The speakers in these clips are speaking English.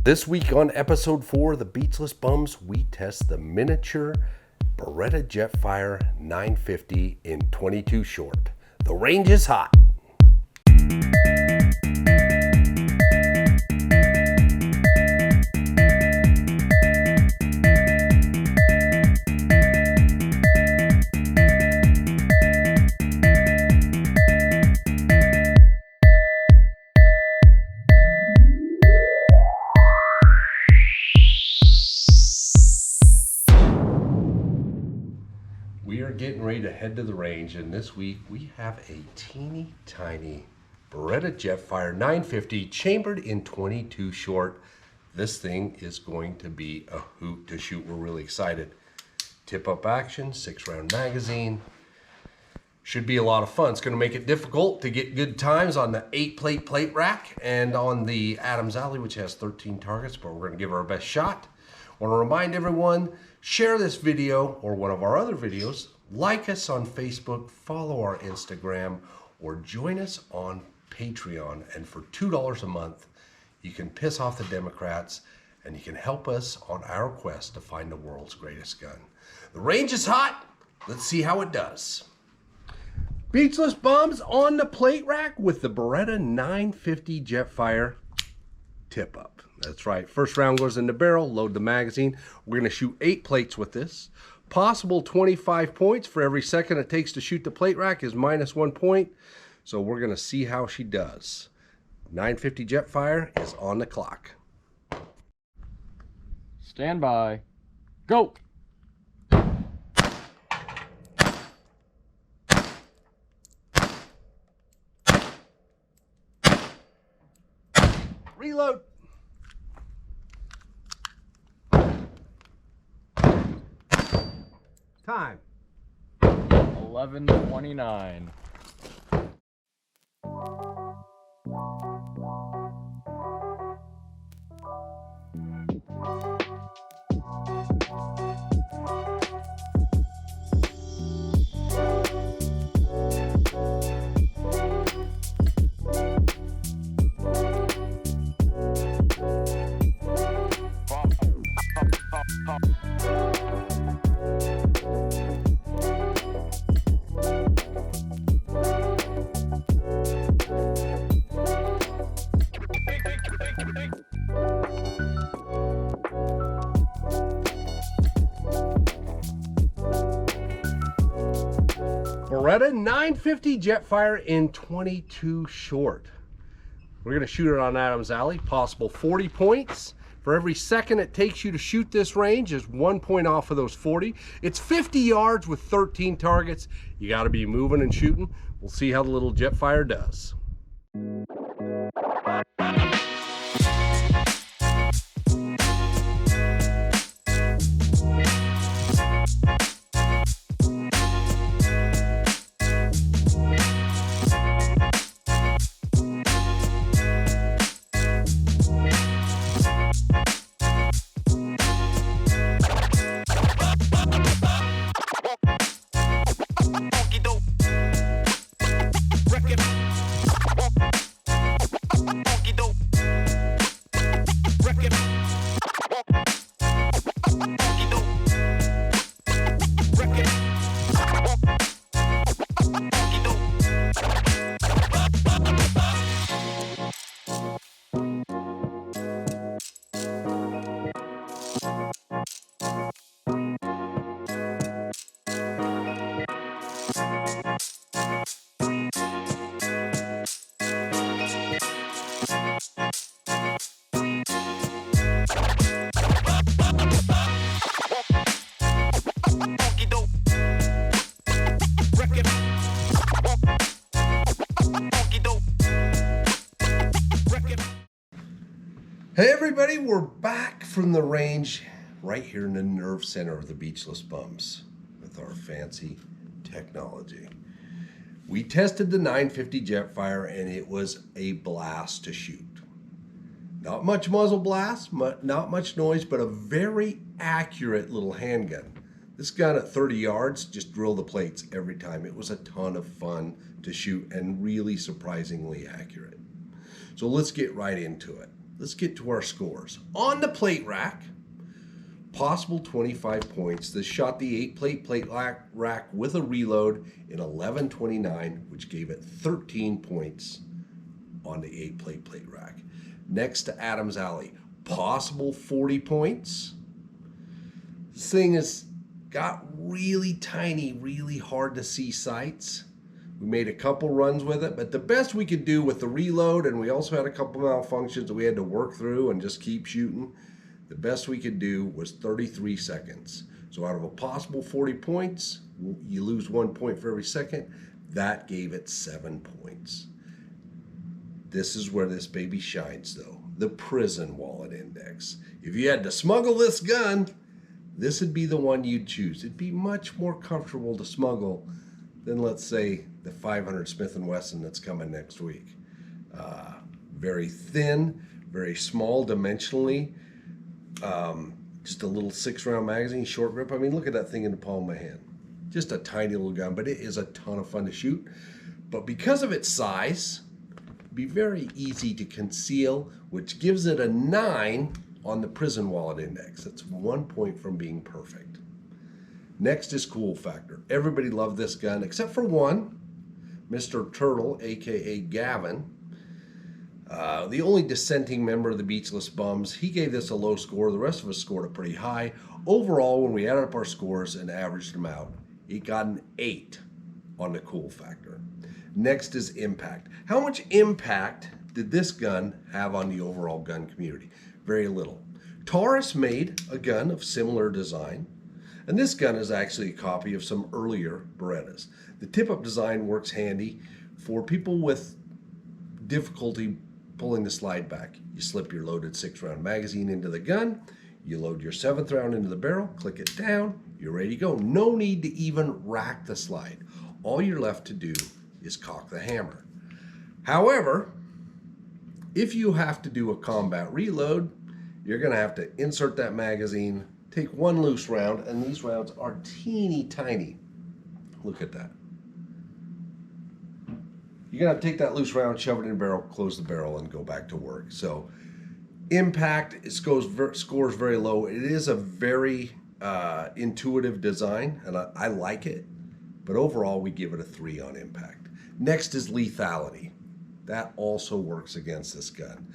This week on episode 4 of the Beachless Bums, we test the miniature Beretta Jetfire 950 in 22 short. The range is hot. We are getting ready to head to the range, and this week we have a teeny tiny Beretta Jetfire 950 chambered in 22 short. This thing is going to be a hoot to shoot. We're really excited. Tip-up action, 6-round magazine. Should be a lot of fun. It's going to make it difficult to get good times on the 8-plate rack and on the Adams Alley, which has 13 targets, but we're going to give it our best shot. I want to remind everyone, share this video or one of our other videos, like us on Facebook, follow our Instagram, or join us on Patreon. And for $2 a month, you can piss off the Democrats and you can help us on our quest to find the world's greatest gun. The range is hot. Let's see how it does. Beachless Bums on the plate rack with the Beretta 950 Jetfire tip-up. That's right. First round goes in the barrel, load the magazine. We're going to shoot 8 plates with this. Possible 25 points for every second it takes to shoot the plate rack is -1 point. So we're going to see how she does. 950 Jetfire is on the clock. Stand by. Go! Reload. Time. 11:29. Beretta 950 Jetfire in 22 short. We're going to shoot it on Adams Alley. Possible 40 points. For every second it takes you to shoot this range is 1 point off of those 40. It's 50 yards with 13 targets. You got to be moving and shooting. We'll see how the little Jetfire does. Dope. Hey everybody, we're back from the range right here in the nerve center of the Beachless Bums with our fancy technology. We tested the 950 Jetfire and it was a blast to shoot. Not much muzzle blast, not much noise, but a very accurate little handgun. This gun at 30 yards just drilled the plates every time. It was a ton of fun to shoot and really surprisingly accurate. So let's get right into it. Let's get to our scores. On the plate rack, possible 25 points. This shot the 8-plate rack with a reload in 11:29, which gave it 13 points on the 8-plate rack. Next to Adam's Alley, possible 40 points. This thing has got really tiny, really hard to see sights. We made a couple runs with it, but the best we could do with the reload, and we also had a couple malfunctions that we had to work through and just keep shooting, the best we could do was 33 seconds. So out of a possible 40 points, you lose 1 point for every second. That gave it 7 points. This is where this baby shines though, the prison wallet index. If you had to smuggle this gun, this would be the one you'd choose. It'd be much more comfortable to smuggle than, let's say, the 500 Smith & Wesson that's coming next week. Very thin, very small dimensionally. Just a little 6-round magazine, short grip. I mean, look at that thing in the palm of my hand. Just a tiny little gun, but it is a ton of fun to shoot. But because of its size, it'd be very easy to conceal, which gives it a 9 on the prison wallet index. That's 1 point from being perfect. Next is cool factor. Everybody loved this gun except for one, Mr. Turtle, aka Gavin. The only dissenting member of the Beachless Bums. He gave this a low score. The rest of us scored it pretty high. Overall, when we added up our scores and averaged them out, it got an 8 on the cool factor. Next is impact. How much impact did this gun have on the overall gun community? Very little. Taurus made a gun of similar design. And this gun is actually a copy of some earlier Berettas. The tip-up design works handy for people with difficulty pulling the slide back. You slip your loaded 6-round magazine into the gun, you load your 7th round into the barrel, click it down, you're ready to go. No need to even rack the slide. All you're left to do is cock the hammer. However, if you have to do a combat reload, you're going to have to insert that magazine, take one loose round, and these rounds are teeny tiny. Look at that. You're going to have to take that loose round, shove it in the barrel, close the barrel, and go back to work. So impact, it scores very low. It is a very intuitive design, and I like it. But overall, we give it a 3 on impact. Next is lethality. That also works against this gun.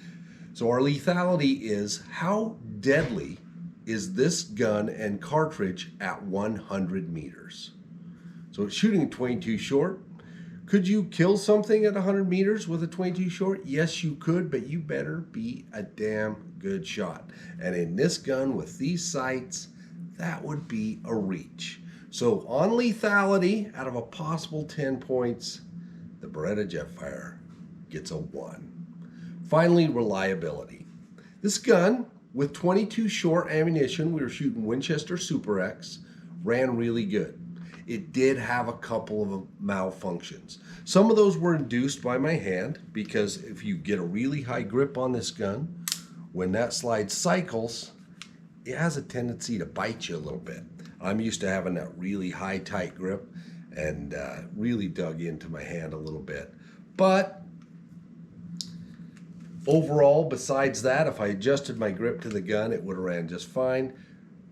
So our lethality is how deadly is this gun and cartridge at 100 meters. So it's shooting a 22 short. Could you kill something at 100 meters with a 22 short? Yes, you could, but you better be a damn good shot. And in this gun with these sights, that would be a reach. So on lethality, out of a possible 10 points, the Beretta Jetfire gets a 1. Finally, reliability. This gun, with 22 short ammunition, we were shooting Winchester Super X, ran really good. It did have a couple of malfunctions. Some of those were induced by my hand, because if you get a really high grip on this gun, when that slide cycles, it has a tendency to bite you a little bit. I'm used to having that really high, tight grip, and really dug into my hand a little bit. But overall, besides that, if I adjusted my grip to the gun, it would have ran just fine.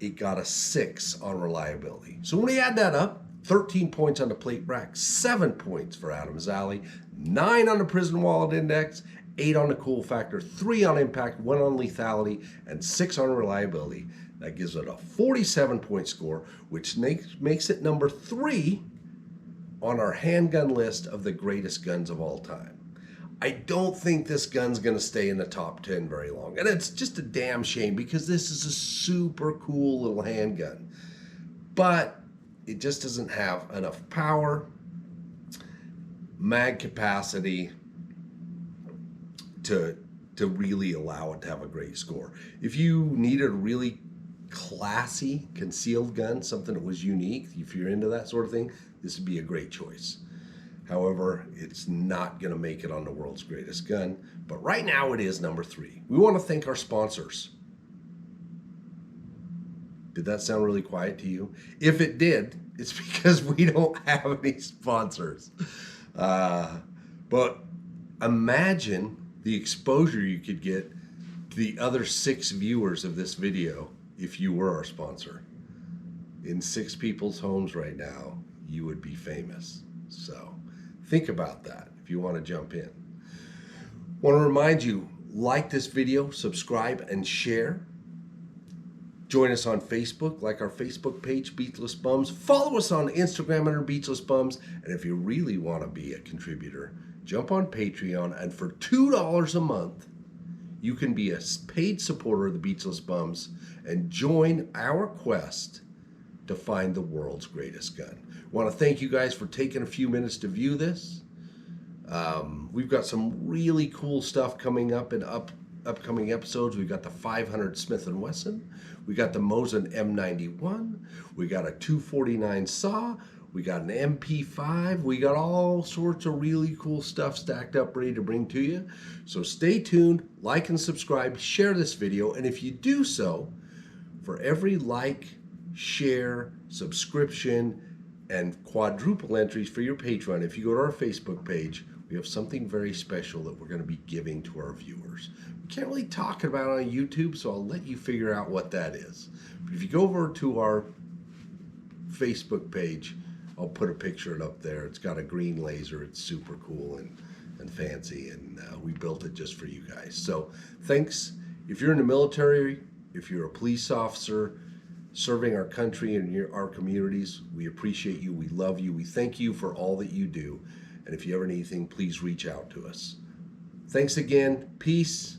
It got a 6 on reliability. So when we add that up, 13 points on the plate rack, 7 points for Adam's Alley, 9 on the prison wallet index, 8 on the cool factor, 3 on impact, 1 on lethality, and 6 on reliability. That gives it a 47-point score, which makes it number 3 on our handgun list of the greatest guns of all time. I don't think this gun's going to stay in the top 10 very long. And it's just a damn shame, because this is a super cool little handgun. But it just doesn't have enough power, mag capacity to to really allow it to have a great score. If you needed a really classy concealed gun, something that was unique, if you're into that sort of thing, this would be a great choice. However, it's not going to make it on the world's greatest gun, but right now it is number 3. We want to thank our sponsors. Did that sound really quiet to you? If it did, it's because we don't have any sponsors. But imagine the exposure you could get to the other 6 viewers of this video if you were our sponsor. In 6 people's homes right now, you would be famous. So think about that if you want to jump in. Want to remind you, like this video, subscribe, and share. Join us on Facebook, like our Facebook page, Beachless Bums. Follow us on Instagram under Beachless Bums. And if you really want to be a contributor, jump on Patreon. And for $2 a month, you can be a paid supporter of the Beachless Bums and join our quest to find the world's greatest gun. I want to thank you guys for taking a few minutes to view this. We've got some really cool stuff coming up in upcoming episodes. We've got the 500 Smith & Wesson. We got the Mosin M91. We got a 249 saw. We got an MP5. We got all sorts of really cool stuff stacked up ready to bring to you. So stay tuned, like and subscribe, share this video, and if you do so, for every like, share, subscription, and quadruple entries for your Patreon, if you go to our Facebook page, we have something very special that we're going to be giving to our viewers. We can't really talk about it on YouTube, so I'll let you figure out what that is. But if you go over to our Facebook page, I'll put a picture of it up there. It's got a green laser. It's super cool and fancy, and we built it just for you guys. So thanks. If you're in the military, if you're a police officer, serving our country and our communities, we appreciate you. We love you. We thank you for all that you do. And if you ever need anything, please reach out to us. Thanks again. Peace.